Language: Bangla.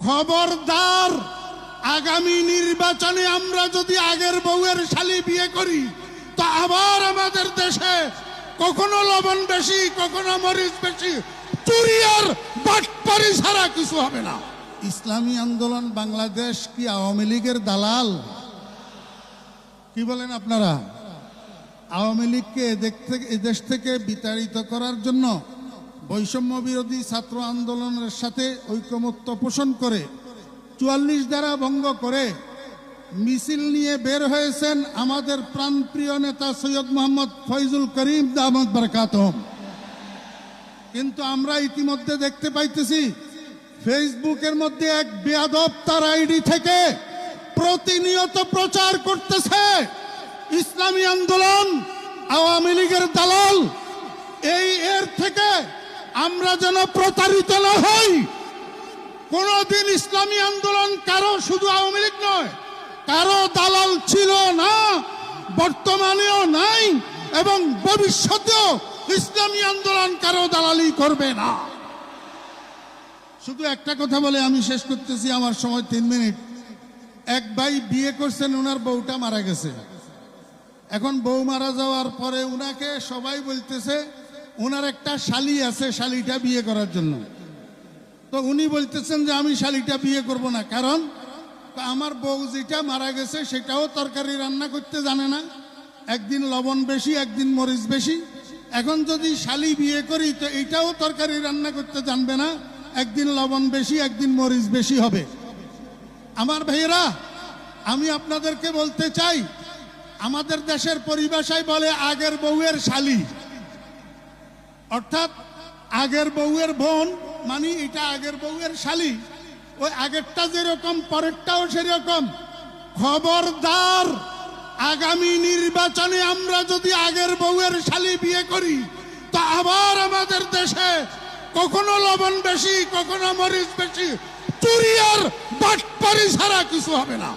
খবরদার, আগামী নির্বাচনে আমরা যদি আগের বউয়ের শালি বিয়ে করি তো আবার আমাদের দেশে কখনো লবণ বেশি, কখনো মরিচ বেশি, চুরি আর বাটপারি ছাড়া কিছু হবে না। ইসলামী আন্দোলন বাংলাদেশ কি আওয়ামী লীগের দালাল? কি বলেন আপনারা? আওয়ামী লীগকে এদেশ থেকে বিতাড়িত করার জন্য বৈষম্য বিরোধী ছাত্র আন্দোলনের সাথে ঐকমত্য পোষণ করে ৪৪ ধারা ভঙ্গ করে মিছিল নিয়ে বের হয়েছেন আমাদের প্রাণপ্রিয় নেতা সৈয়দ মোহাম্মদ ফয়জুল করিম দামাত বরকাতুহুম। কিন্তু আমরা ইতিমধ্যে দেখতে পাইতেছি ফেসবুকের মধ্যে এক বেয়াদব তার আইডি থেকে প্রতিনিয়ত প্রচার করতেছে ইসলামী আন্দোলন আওয়ামী লীগের দালাল। এর থেকে আমরা যেন প্রতারিত না হই। কোনদিন ইসলামী আন্দোলন কারো, শুধু আওয়ামী লীগ নয়, কারো দালাল ছিল না, বর্তমানেও নাই এবং ভবিষ্যতেও ইসলামী আন্দোলন কারো দালালি করবে না। শুধু একটা কথা বলে আমি শেষ করতেছি, আমার সময় 3 মিনিট। এক ভাই বিয়ে করছেন, ওনার বউটা মারা গেছে। এখন বউ মারা যাওয়ার পরে উনাকে সবাই বলতেছে ওনার একটা শালি আছে, শালিটা বিয়ে করার জন্য। তো উনি বলতেছেন যে আমি শালিটা বিয়ে করব না, কারণ আমার বউ যেটা মারা গেছে সেটাও তরকারি রান্না করতে জানে না, একদিন লবণ বেশি, একদিন মরিচ বেশি। এখন যদি শালি বিয়ে করি তো এইটাও তরকারি রান্না করতে জানবে না, একদিন লবণ বেশি, একদিন মরিচ বেশি হবে। আমার ভাইয়েরা, আমি আপনাদেরকে বলতে চাই, আমাদের দেশের পরিভাষায় বলে আগের বউয়ের শালি, অর্থাৎ আগের বউয়ের বোন, মানে এটা আগের বউয়ের শালি। ওই আগেরটা যেরকম পরেরটাও সেরকম। খবরদার, আগামী নির্বাচনে আমরা যদি আগের বউয়ের শালি বিয়ে করি তো আবার আমাদের দেশে কখনো লবণ বেশি, কখনো মরিচ বেশি, চুরি আর বাটপারি ছাড়া কিছু হবে না।